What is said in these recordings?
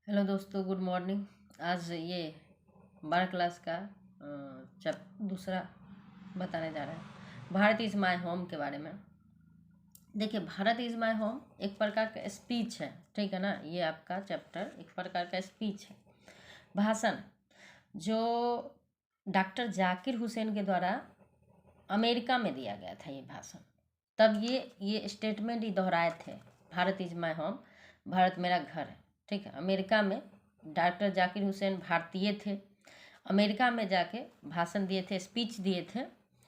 Hello दोस्तों, good morning. आज ये 12 क्लास का दूसरा बताने जा रहे हैं भारत इज़ माय होम के बारे में। देखिए, भारत इज़ माय होम एक प्रकार का स्पीच है, ठीक है ना। ये आपका चैप्टर एक प्रकार का स्पीच है, भाषण, जो डॉक्टर जाकिर हुसैन के द्वारा अमेरिका में दिया गया था। ये भाषण तब ये स्टेटमेंट ही दोहराए थे, Bharat is my home, Bharat मेरा घर है, ठीक है। अमेरिका में डॉक्टर जाकिर हुसैन भारतीय थे, अमेरिका में जाके भाषण दिए थे, स्पीच दिए थे।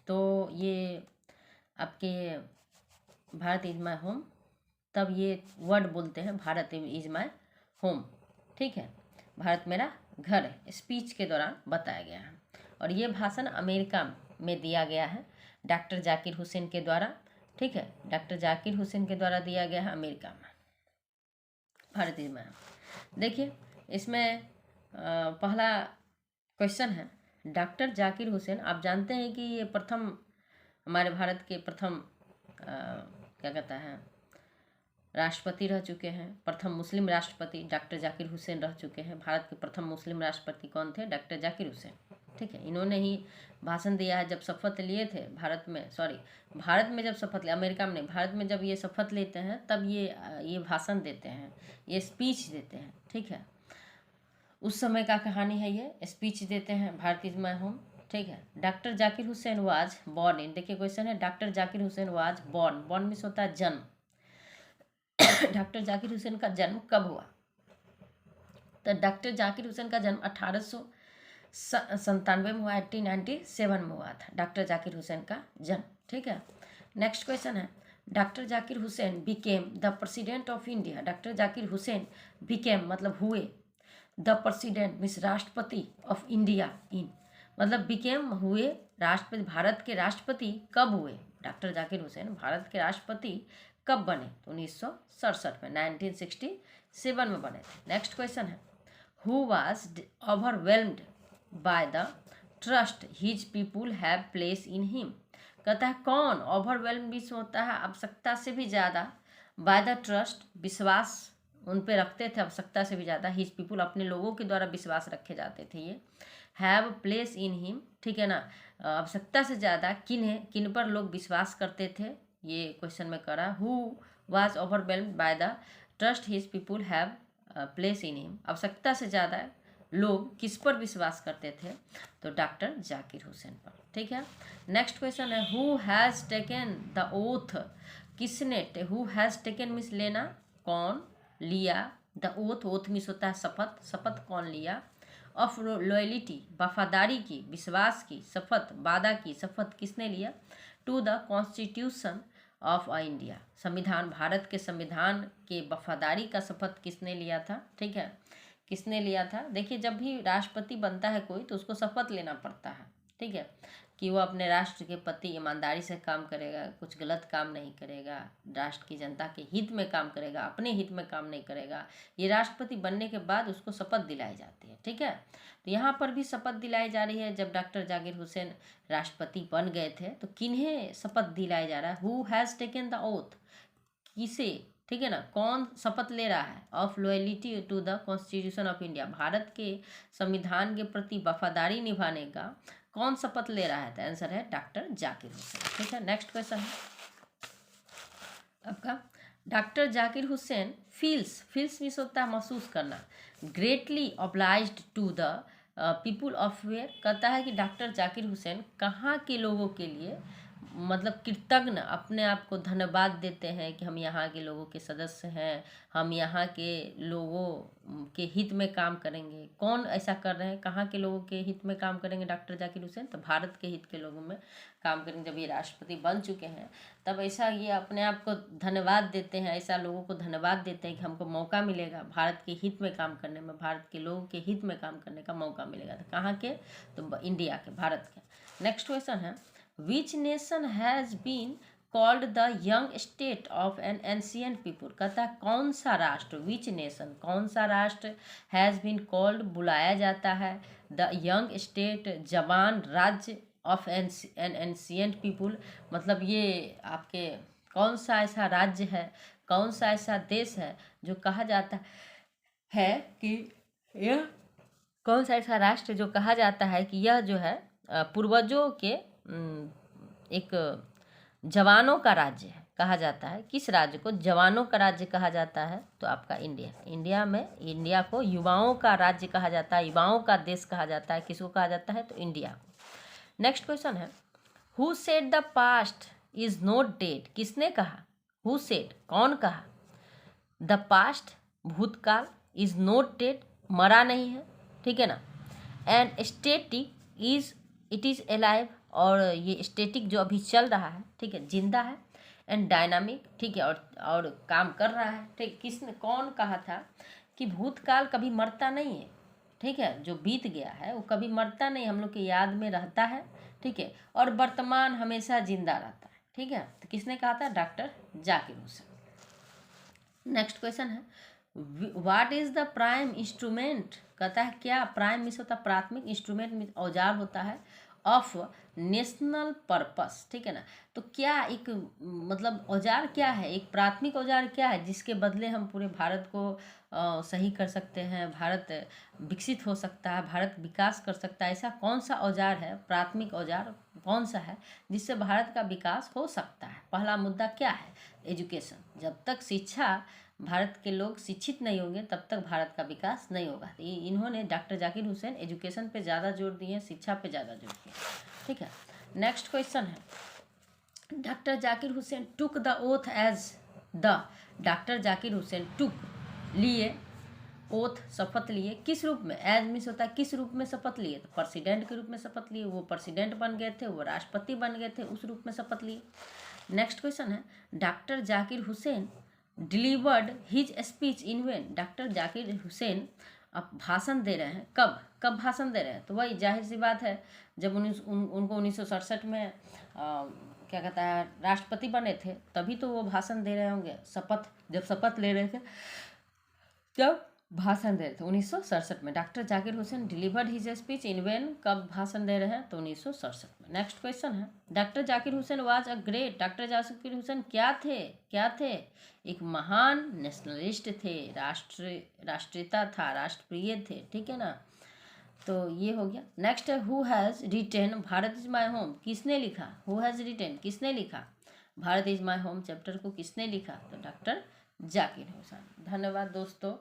तो ये आपके भारत इज़ माय होम, तब ये वर्ड बोलते हैं भारत इज़ माय होम, ठीक है। भारत मेरा घर है, स्पीच के दौरान बताया गया है। और ये भाषण अमेरिका में दिया गया है डॉक्टर जाकिर हुसैन के द्वारा, ठीक है। डॉक्टर जाकिर हुसैन के द्वारा दिया गया है अमेरिका में, भारत इज़ माय होम। देखिए, इसमें पहला क्वेश्चन है, डॉक्टर जाकिर हुसैन, आप जानते हैं कि ये प्रथम हमारे भारत के प्रथम क्या कहता है राष्ट्रपति रह चुके हैं। प्रथम मुस्लिम राष्ट्रपति डॉक्टर जाकिर हुसैन रह चुके हैं। भारत के प्रथम मुस्लिम राष्ट्रपति कौन थे? डॉक्टर जाकिर हुसैन, ठीक है। इन्होंने ही भाषण दिया है जब शपथ लिए थे भारत में जब शपथ लिया, अमेरिका में नहीं, भारत में जब ये शपथ लेते हैं तब ये भाषण देते हैं, ये स्पीच देते हैं, ठीक है। उस समय का कहानी है, ये स्पीच देते हैं भारत इज माय होम, ठीक है। Doctor Zakir Hussain was born in, देखिए क्वेश्चन है, doctor Zakir Hussain was born means होता है जन्म। डॉक्टर जाकिर हुसैन का जन्म कब हुआ? तो डॉक्टर जाकिर हुसैन का जन्म 1897 में हुआ, 1897 में हुआ था डॉक्टर जाकिर हुसैन का जन्म, ठीक है। नेक्स्ट क्वेश्चन है, doctor Zakir Hussain became the president of India. Doctor Zakir Hussain became मतलब हुए, द प्रेसिडेंट मीन्स राष्ट्रपति ऑफ इंडिया इन, मतलब बिकेम हुए राष्ट्रपति, भारत के राष्ट्रपति कब हुए? डॉक्टर जाकिर हुसैन भारत के राष्ट्रपति कब बने? तो 1967 में, 1967 में बने थे। नेक्स्ट क्वेश्चन है, who was overwhelmed by the trust his people have place in him. कहता है कौन ओवरवेल्म मीन्स होता है आवश्यकता से भी ज़्यादा, बाय द ट्रस्ट विश्वास उन पे रखते थे, आवश्यकता से भी ज़्यादा, हिज पीपुल अपने लोगों के द्वारा विश्वास रखे जाते थे। ये हैव प्लेस इन हिम, ठीक है ना। आवश्यकता से ज़्यादा किन पर लोग विश्वास करते थे, ये क्वेश्चन में करा। Who was overwhelmed by the trust his people have place in him, आवश्यकता से ज़्यादा लोग किस पर विश्वास करते थे? तो डॉक्टर जाकिर हुसैन पर, ठीक है। नेक्स्ट क्वेश्चन है, who has taken the oath, किसने, हु हैज़ टेकन मीन्स लेना, कौन लिया, द ओथ मीन्स होता है शपथ, शपथ कौन लिया, ऑफ लॉयलिटी वफादारी की, विश्वास की, शपथ वादा की, शपथ किसने लिया, to the constitution of India, संविधान, भारत के संविधान के वफादारी का शपथ किसने लिया था, ठीक है, किसने लिया था। देखिए, जब भी राष्ट्रपति बनता है कोई तो उसको शपथ लेना पड़ता है, ठीक है, कि वो अपने राष्ट्र के प्रति ईमानदारी से काम करेगा, कुछ गलत काम नहीं करेगा, राष्ट्र की जनता के हित में काम करेगा, अपने हित में काम नहीं करेगा। ये राष्ट्रपति बनने के बाद उसको शपथ दिलाई जाती है, ठीक है। तो यहाँ पर भी शपथ दिलाई जा रही है। जब डॉक्टर जाकिर हुसैन राष्ट्रपति बन गए थे तो किन्हें शपथ दिलाई जा रहा है? Who has taken the oath, किसे, ठीक है ना, कौन शपथ ले रहा है? Of loyalty to the constitution of India, Bharat के संविधान के प्रति वफादारी निभाने का कौन शपथ ले रहा है? तो आंसर है डॉक्टर जाकिर हुसैन, ठीक है। नेक्स्ट क्वेश्चन है आपका, doctor Zakir Hussain feels means होता है महसूस करना, greatly obliged to the people of where, कहता है कि डॉक्टर जाकिर हुसैन कहाँ के लोगों के लिए मतलब कृतज्ञ, अपने आप को धन्यवाद देते हैं कि हम यहाँ के लोगों के सदस्य हैं, हम यहाँ के लोगों के हित में काम करेंगे। कौन ऐसा कर रहे हैं? कहाँ के लोगों के हित में काम करेंगे डॉक्टर जाकिर हुसैन? तो भारत के हित के लोगों में काम करेंगे। जब ये राष्ट्रपति बन चुके हैं तब ऐसा ये अपने आप को धन्यवाद देते हैं, ऐसा लोगों को धन्यवाद देते हैं कि हमको मौका मिलेगा भारत के हित में काम करने में, भारत के लोगों के हित में काम करने का मौका मिलेगा। तो कहाँ के? तो इंडिया के, भारत के। नेक्स्ट क्वेश्चन है, which nation has been called the young state of an ancient people, कहता है कौन सा राष्ट्र, विच नेशन, कौन सा राष्ट्र हैज़ बीन कॉल्ड बुलाया जाता है द यंग स्टेट, जवान राज्य, ऑफ एन एंशियंट पीपुल, मतलब ये आपके कौन सा ऐसा राज्य है, कौन सा ऐसा देश है जो कहा जाता है है कि यह कौन सा ऐसा राष्ट्र जो कहा जाता है कि यह जो है पूर्वजों के एक जवानों का राज्य है, कहा जाता है। किस राज्य को जवानों का राज्य कहा जाता है? तो आपका इंडिया में इंडिया को युवाओं का राज्य कहा जाता है, युवाओं का देश कहा जाता है। किसको कहा जाता है? तो इंडिया को। नेक्स्ट क्वेश्चन है, who said the past is not dead? किसने कहा? हु सेड, कौन कहा? द पास्ट, भूतकाल, इज नॉट डेड, मरा नहीं है, ठीक है ना। And static is, it is alive, और ये स्टेटिक जो अभी चल रहा है, ठीक है, जिंदा है। एंड डायनामिक, ठीक है, और काम कर रहा है, ठीक। किसने, कौन कहा था कि भूतकाल कभी मरता नहीं है, ठीक है, जो बीत गया है वो कभी मरता नहीं, हम लोग की याद में रहता है, ठीक है, और वर्तमान हमेशा जिंदा रहता है, ठीक है। तो किसने कहा था? Doctor Zakir Hussain. Next question है, what is the prime instrument? कहता है क्या प्राइम मीन्स होता है प्राथमिक, इंस्ट्रूमेंट मीन्स औजार होता है, ऑफ नेशनल पर्पस, ठीक है ना। तो क्या एक मतलब औजार क्या है, एक प्राथमिक औजार क्या है जिसके बदले हम पूरे भारत को सही कर सकते हैं, भारत विकसित हो सकता है, भारत विकास कर सकता है? ऐसा कौन सा औजार है, प्राथमिक औजार कौन सा है जिससे भारत का विकास हो सकता है? पहला मुद्दा क्या है? एजुकेशन। जब तक शिक्षा, भारत के लोग शिक्षित नहीं होंगे तब तक भारत का विकास नहीं होगा। तो इन्होंने, डॉक्टर जाकिर हुसैन, एजुकेशन पे ज़्यादा जोर दिए, शिक्षा पे ज़्यादा जोर दिए, ठीक है। नेक्स्ट क्वेश्चन है, doctor Zakir Hussain took the oath as the, doctor Zakir Hussain took, लिए, ओथ, शपथ लिए, किस रूप में? एज मीन्स होता है किस रूप में शपथ लिए? तो प्रेसिडेंट के रूप में शपथ लिए, वो प्रेसिडेंट बन गए थे, वो राष्ट्रपति बन गए थे, उस रूप में शपथ लिए। नेक्स्ट क्वेश्चन है, doctor Zakir Hussain delivered his speech in when? Doctor Zakir Hussain अब भाषण दे रहे हैं, कब कब भाषण दे रहे हैं? तो वही जाहिर सी बात है, जब उनको 1967 में क्या कहता है राष्ट्रपति बने थे, तभी तो वो भाषण दे रहे होंगे। शपथ, जब शपथ ले रहे थे जब भाषण दे रहे थे 1967 में। Doctor Zakir Hussain delivered his speech in when, कब भाषण दे रहे हैं? तो 1967 में। नेक्स्ट क्वेश्चन है, doctor Zakir Hussain was a great, doctor Zakir Hussain क्या थे? क्या थे? एक महान नेशनलिस्ट थे, राष्ट्रीयता था, राष्ट्रप्रिय थे, ठीक है ना। तो ये हो गया। नेक्स्ट है, who has retain Bharat is my home? किसने लिखा? हु हैज़ रिटेन, किसने लिखा Bharat is my home chapter को? किसने लिखा? तो डॉक्टर जाकिर हुसैन। धन्यवाद दोस्तों,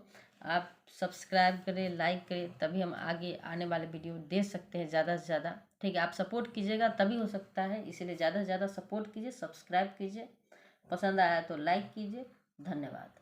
आप सब्सक्राइब करें, लाइक करें, तभी हम आगे आने वाले वीडियो दे सकते हैं ज़्यादा से ज़्यादा, ठीक है। आप सपोर्ट कीजिएगा तभी हो सकता है, इसीलिए ज़्यादा से ज़्यादा सपोर्ट कीजिए, सब्सक्राइब कीजिए, पसंद आया तो लाइक कीजिए। धन्यवाद।